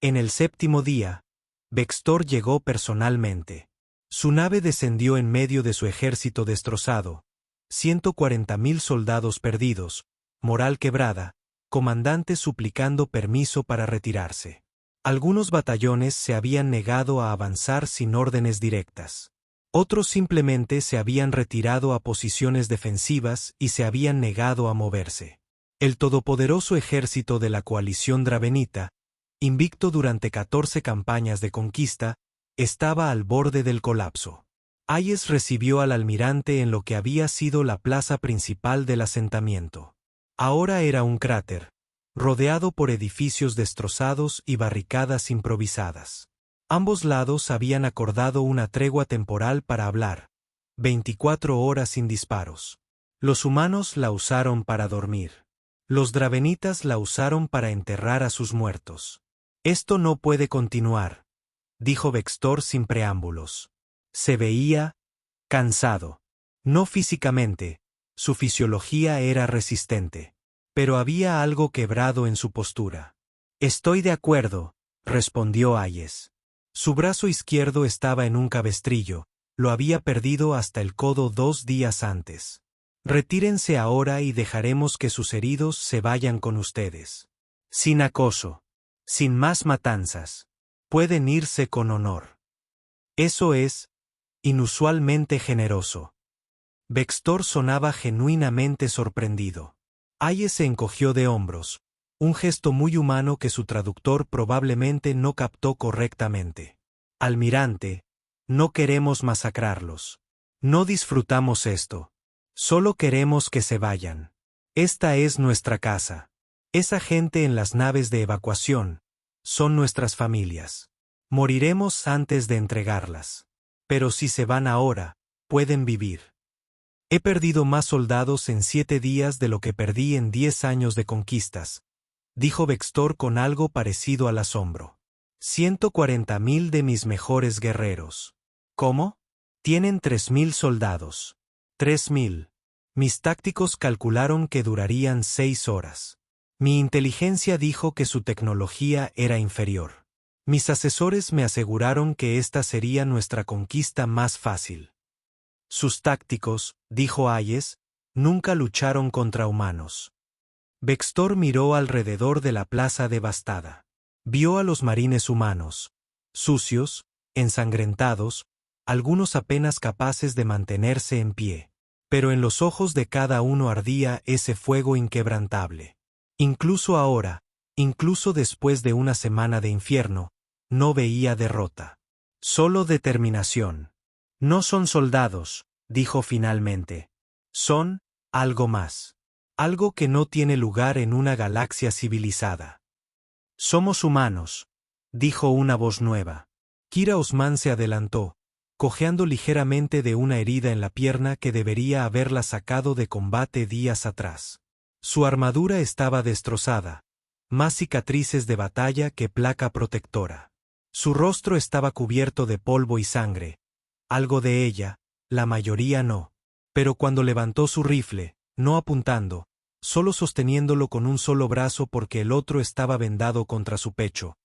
En el 7º día, Vextor llegó personalmente. Su nave descendió en medio de su ejército destrozado. 140.000 soldados perdidos, moral quebrada, comandantes suplicando permiso para retirarse. Algunos batallones se habían negado a avanzar sin órdenes directas. Otros simplemente se habían retirado a posiciones defensivas y se habían negado a moverse. El todopoderoso ejército de la coalición dravenita, invicto durante 14 campañas de conquista, estaba al borde del colapso. Hayes recibió al almirante en lo que había sido la plaza principal del asentamiento. Ahora era un cráter, rodeado por edificios destrozados y barricadas improvisadas. Ambos lados habían acordado una tregua temporal para hablar, 24 horas sin disparos. Los humanos la usaron para dormir. Los dravenitas la usaron para enterrar a sus muertos. Esto no puede continuar, dijo Vextor sin preámbulos. Se veía cansado. No físicamente, su fisiología era resistente. Pero había algo quebrado en su postura. Estoy de acuerdo, respondió Hayes. Su brazo izquierdo estaba en un cabestrillo, lo había perdido hasta el codo 2 días antes. Retírense ahora y dejaremos que sus heridos se vayan con ustedes. Sin acoso. Sin más matanzas. Pueden irse con honor. Eso es inusualmente generoso. Vextor sonaba genuinamente sorprendido. Hayes se encogió de hombros, un gesto muy humano que su traductor probablemente no captó correctamente. Almirante, no queremos masacrarlos. No disfrutamos esto. Solo queremos que se vayan. Esta es nuestra casa. Esa gente en las naves de evacuación son nuestras familias. Moriremos antes de entregarlas. Pero si se van ahora, pueden vivir. He perdido más soldados en 7 días de lo que perdí en 10 años de conquistas, dijo Vextor con algo parecido al asombro. 140.000 de mis mejores guerreros. ¿Cómo? Tienen 3.000 soldados. 3.000. Mis tácticos calcularon que durarían 6 horas. Mi inteligencia dijo que su tecnología era inferior. Mis asesores me aseguraron que esta sería nuestra conquista más fácil. Sus tácticos, dijo Hayes, nunca lucharon contra humanos. Vextor miró alrededor de la plaza devastada. Vio a los marines humanos, sucios, ensangrentados, algunos apenas capaces de mantenerse en pie. Pero en los ojos de cada uno ardía ese fuego inquebrantable. Incluso ahora, incluso después de una semana de infierno, no veía derrota. Solo determinación. No son soldados, dijo finalmente. Son algo más. Algo que no tiene lugar en una galaxia civilizada. Somos humanos, dijo una voz nueva. Kira Osman se adelantó, cojeando ligeramente de una herida en la pierna que debería haberla sacado de combate días atrás. Su armadura estaba destrozada, más cicatrices de batalla que placa protectora. Su rostro estaba cubierto de polvo y sangre. Algo de ella, la mayoría no. Pero cuando levantó su rifle, no apuntando, solo sosteniéndolo con un solo brazo porque el otro estaba vendado contra su pecho,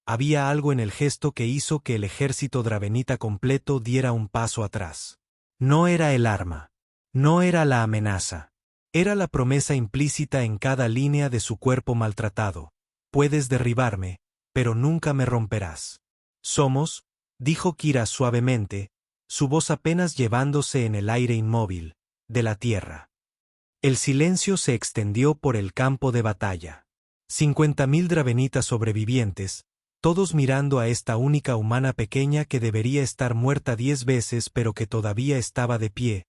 había algo en el gesto que hizo que el ejército dravenita completo diera un paso atrás. No era el arma. No era la amenaza. Era la promesa implícita en cada línea de su cuerpo maltratado. Puedes derribarme, pero nunca me romperás. Somos, dijo Kira suavemente, su voz apenas llevándose en el aire inmóvil, de la tierra. El silencio se extendió por el campo de batalla. 50.000 dravenitas sobrevivientes, todos mirando a esta única humana pequeña que debería estar muerta 10 veces pero que todavía estaba de pie,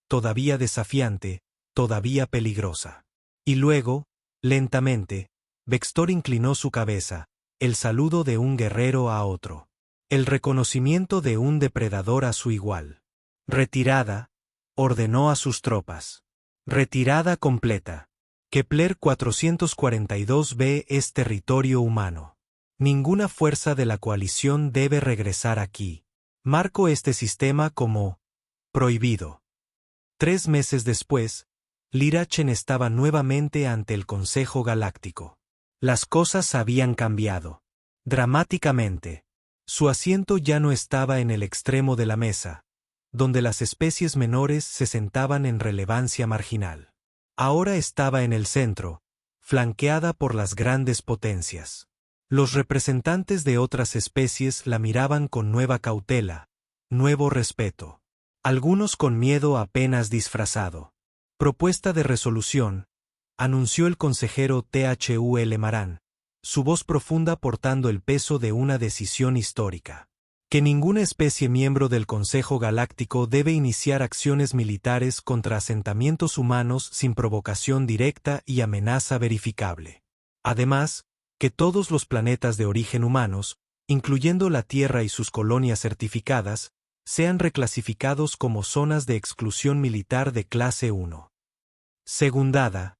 todavía desafiante, todavía peligrosa. Y luego, lentamente, Vextor inclinó su cabeza, el saludo de un guerrero a otro. El reconocimiento de un depredador a su igual. Retirada, ordenó a sus tropas. Retirada completa. Kepler 442b es territorio humano. Ninguna fuerza de la coalición debe regresar aquí. Marco este sistema como prohibido. 3 meses después, Lirachen estaba nuevamente ante el Consejo Galáctico. Las cosas habían cambiado. Dramáticamente. Su asiento ya no estaba en el extremo de la mesa, donde las especies menores se sentaban en relevancia marginal. Ahora estaba en el centro, flanqueada por las grandes potencias. Los representantes de otras especies la miraban con nueva cautela, nuevo respeto. Algunos con miedo apenas disfrazado. Propuesta de resolución, anunció el consejero Thul Maran, su voz profunda portando el peso de una decisión histórica. Que ninguna especie miembro del Consejo Galáctico debe iniciar acciones militares contra asentamientos humanos sin provocación directa y amenaza verificable. Además, que todos los planetas de origen humanos, incluyendo la Tierra y sus colonias certificadas, sean reclasificados como zonas de exclusión militar de clase 1. Segundada,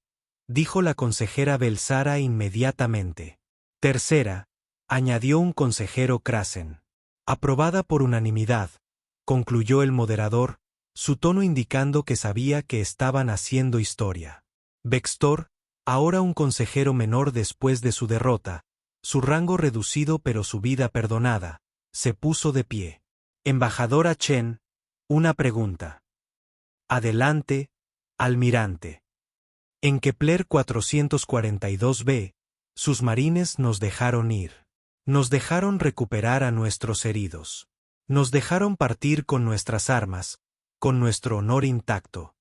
dijo la consejera Belsara inmediatamente. Tercera, añadió un consejero Krasen. Aprobada por unanimidad, concluyó el moderador, su tono indicando que sabía que estaban haciendo historia. Vextor, ahora un consejero menor después de su derrota, su rango reducido pero su vida perdonada, se puso de pie. Embajadora Chen, una pregunta. Adelante, almirante. En Kepler 442b, sus marines nos dejaron ir. Nos dejaron recuperar a nuestros heridos. Nos dejaron partir con nuestras armas, con nuestro honor intacto.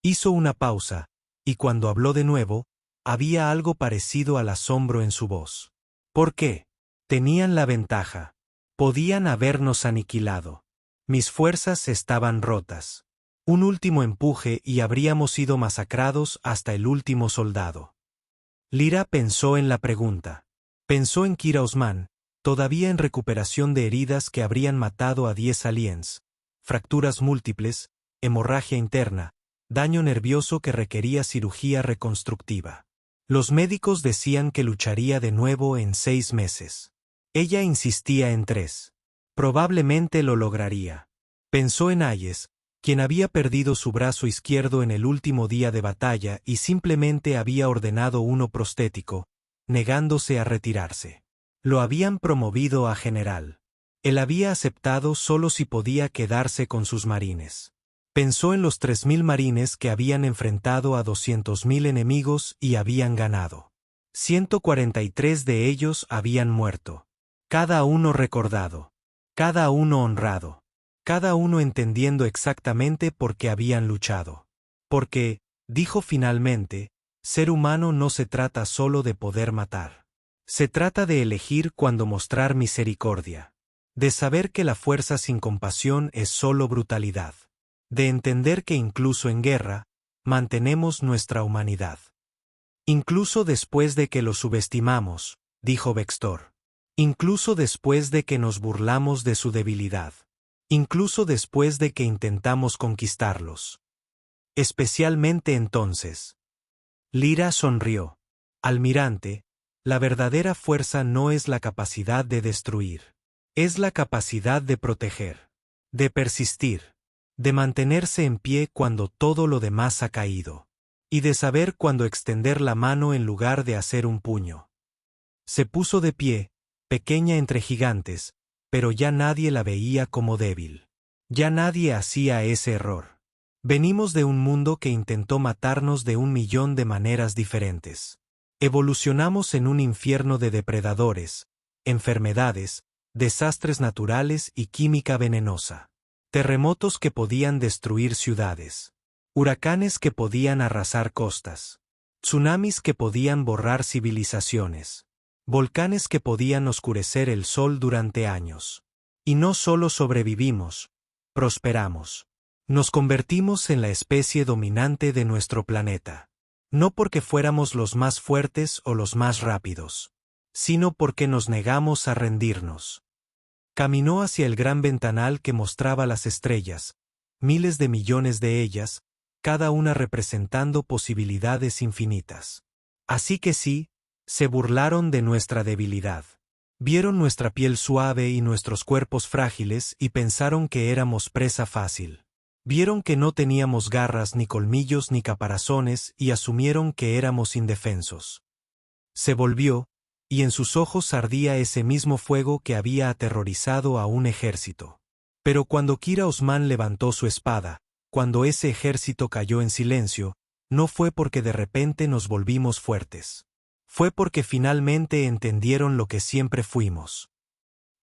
Hizo una pausa, y cuando habló de nuevo, había algo parecido al asombro en su voz. ¿Por qué? Tenían la ventaja. Podían habernos aniquilado. Mis fuerzas estaban rotas. Un último empuje y habríamos sido masacrados hasta el último soldado. Lyra pensó en la pregunta. Pensó en Kira Osman, todavía en recuperación de heridas que habrían matado a 10 aliens, fracturas múltiples, hemorragia interna, daño nervioso que requería cirugía reconstructiva. Los médicos decían que lucharía de nuevo en 6 meses. Ella insistía en 3. Probablemente lo lograría. Pensó en Ayes, quien había perdido su brazo izquierdo en el último día de batalla y simplemente había ordenado uno prostético, negándose a retirarse. Lo habían promovido a general. Él había aceptado solo si podía quedarse con sus marines. Pensó en los 3.000 marines que habían enfrentado a 200.000 enemigos y habían ganado. 143 de ellos habían muerto. Cada uno recordado. Cada uno honrado. Cada uno entendiendo exactamente por qué habían luchado. Porque, dijo finalmente, ser humano no se trata solo de poder matar. Se trata de elegir cuándo mostrar misericordia. De saber que la fuerza sin compasión es solo brutalidad. De entender que incluso en guerra, mantenemos nuestra humanidad. Incluso después de que lo subestimamos, dijo Vextor. Incluso después de que nos burlamos de su debilidad. Incluso después de que intentamos conquistarlos. Especialmente entonces. Lyra sonrió. Almirante, la verdadera fuerza no es la capacidad de destruir. Es la capacidad de proteger. De persistir. De mantenerse en pie cuando todo lo demás ha caído. Y de saber cuándo extender la mano en lugar de hacer un puño. Se puso de pie, pequeña entre gigantes, pero ya nadie la veía como débil. Ya nadie hacía ese error. Venimos de un mundo que intentó matarnos de 1.000.000 de maneras diferentes. Evolucionamos en un infierno de depredadores, enfermedades, desastres naturales y química venenosa. Terremotos que podían destruir ciudades. Huracanes que podían arrasar costas. Tsunamis que podían borrar civilizaciones. Volcanes que podían oscurecer el sol durante años. Y no solo sobrevivimos, prosperamos. Nos convertimos en la especie dominante de nuestro planeta. No porque fuéramos los más fuertes o los más rápidos, sino porque nos negamos a rendirnos. Caminó hacia el gran ventanal que mostraba las estrellas, miles de millones de ellas, cada una representando posibilidades infinitas. Así que sí, se burlaron de nuestra debilidad. Vieron nuestra piel suave y nuestros cuerpos frágiles y pensaron que éramos presa fácil. Vieron que no teníamos garras ni colmillos ni caparazones y asumieron que éramos indefensos. Se volvió, y en sus ojos ardía ese mismo fuego que había aterrorizado a un ejército. Pero cuando Kira Osman levantó su espada, cuando ese ejército cayó en silencio, no fue porque de repente nos volvimos fuertes. Fue porque finalmente entendieron lo que siempre fuimos.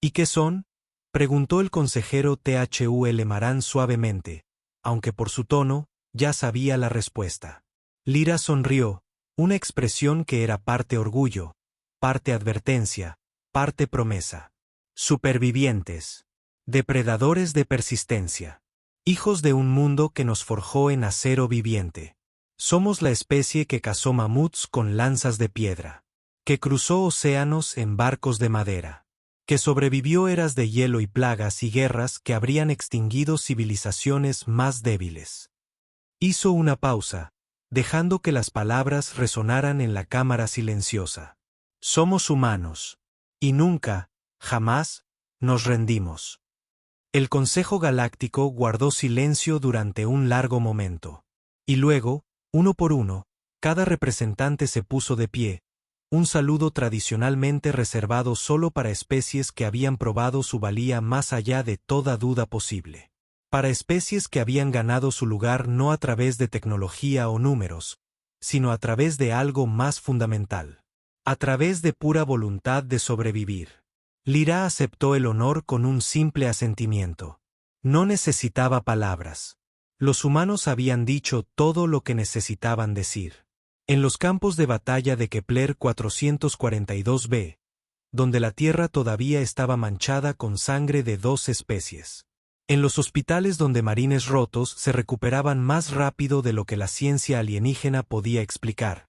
¿Y qué son? Preguntó el consejero Thul Marán suavemente, aunque por su tono, ya sabía la respuesta. Lyra sonrió, una expresión que era parte orgullo, parte advertencia, parte promesa. Supervivientes. Depredadores de persistencia. Hijos de un mundo que nos forjó en acero viviente. Somos la especie que cazó mamuts con lanzas de piedra. Que cruzó océanos en barcos de madera. Que sobrevivió eras de hielo y plagas y guerras que habrían extinguido civilizaciones más débiles. Hizo una pausa, dejando que las palabras resonaran en la cámara silenciosa. Somos humanos. Y nunca, jamás, nos rendimos. El Consejo Galáctico guardó silencio durante un largo momento. Y luego, uno por uno, cada representante se puso de pie, un saludo tradicionalmente reservado solo para especies que habían probado su valía más allá de toda duda posible. Para especies que habían ganado su lugar no a través de tecnología o números, sino a través de algo más fundamental. A través de pura voluntad de sobrevivir. Lyra aceptó el honor con un simple asentimiento. No necesitaba palabras. Los humanos habían dicho todo lo que necesitaban decir. En los campos de batalla de Kepler 442b, donde la Tierra todavía estaba manchada con sangre de 2 especies. En los hospitales donde marines rotos se recuperaban más rápido de lo que la ciencia alienígena podía explicar,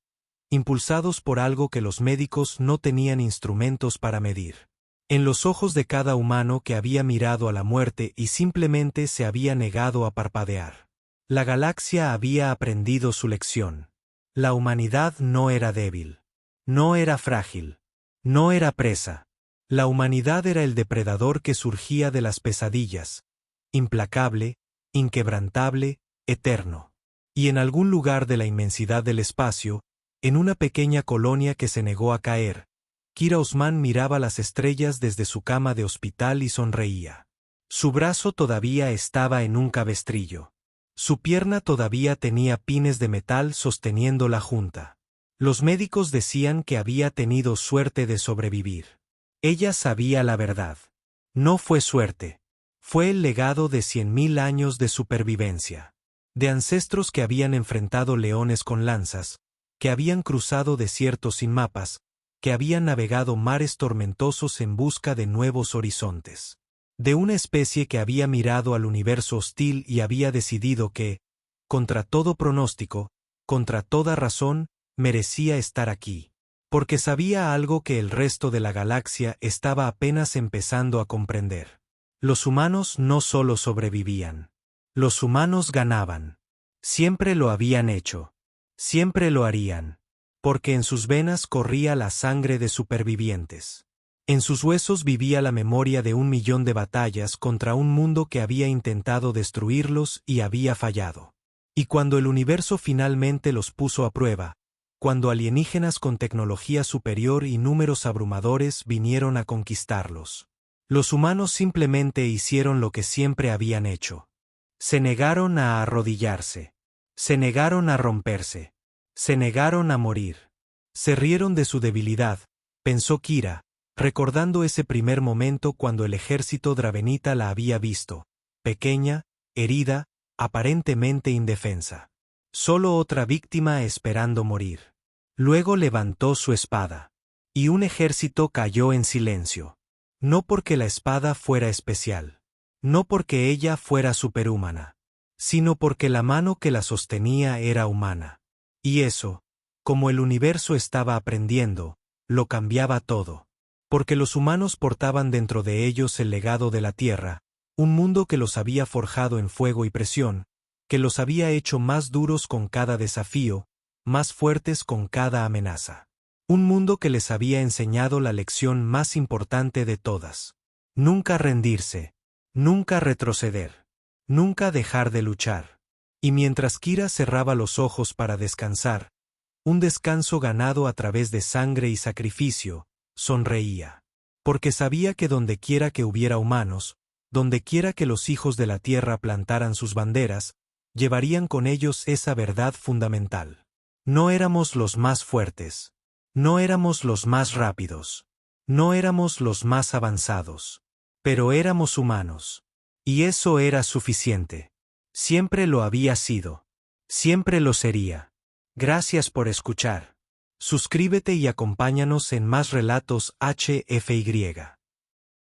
impulsados por algo que los médicos no tenían instrumentos para medir. En los ojos de cada humano que había mirado a la muerte y simplemente se había negado a parpadear. La galaxia había aprendido su lección. La humanidad no era débil. No era frágil. No era presa. La humanidad era el depredador que surgía de las pesadillas. Implacable, inquebrantable, eterno. Y en algún lugar de la inmensidad del espacio, en una pequeña colonia que se negó a caer, Kira Osman miraba las estrellas desde su cama de hospital y sonreía. Su brazo todavía estaba en un cabestrillo. Su pierna todavía tenía pines de metal sosteniendo la junta. Los médicos decían que había tenido suerte de sobrevivir. Ella sabía la verdad. No fue suerte. Fue el legado de 100.000 años de supervivencia. de ancestros que habían enfrentado leones con lanzas, que habían cruzado desiertos sin mapas, que habían navegado mares tormentosos en busca de nuevos horizontes. De una especie que había mirado al universo hostil y había decidido que, contra todo pronóstico, contra toda razón, merecía estar aquí. Porque sabía algo que el resto de la galaxia estaba apenas empezando a comprender. Los humanos no solo sobrevivían. Los humanos ganaban. Siempre lo habían hecho. Siempre lo harían. Porque en sus venas corría la sangre de supervivientes. En sus huesos vivía la memoria de 1.000.000 de batallas contra un mundo que había intentado destruirlos y había fallado. Y cuando el universo finalmente los puso a prueba, cuando alienígenas con tecnología superior y números abrumadores vinieron a conquistarlos, los humanos simplemente hicieron lo que siempre habían hecho. Se negaron a arrodillarse. Se negaron a romperse. Se negaron a morir. Se rieron de su debilidad, pensó Kira, recordando ese primer momento cuando el ejército dravenita la había visto, pequeña, herida, aparentemente indefensa. Solo otra víctima esperando morir. Luego levantó su espada. Y un ejército cayó en silencio. No porque la espada fuera especial. No porque ella fuera superhumana. Sino porque la mano que la sostenía era humana. Y eso, como el universo estaba aprendiendo, lo cambiaba todo. Porque los humanos portaban dentro de ellos el legado de la Tierra, un mundo que los había forjado en fuego y presión, que los había hecho más duros con cada desafío, más fuertes con cada amenaza. Un mundo que les había enseñado la lección más importante de todas. Nunca rendirse, nunca retroceder, nunca dejar de luchar. Y mientras Kira cerraba los ojos para descansar, un descanso ganado a través de sangre y sacrificio, sonreía. Porque sabía que dondequiera que hubiera humanos, dondequiera que los hijos de la Tierra plantaran sus banderas, llevarían con ellos esa verdad fundamental. No éramos los más fuertes. No éramos los más rápidos. No éramos los más avanzados. Pero éramos humanos. Y eso era suficiente. Siempre lo había sido. Siempre lo sería. Gracias por escuchar. Suscríbete y acompáñanos en más relatos HFY.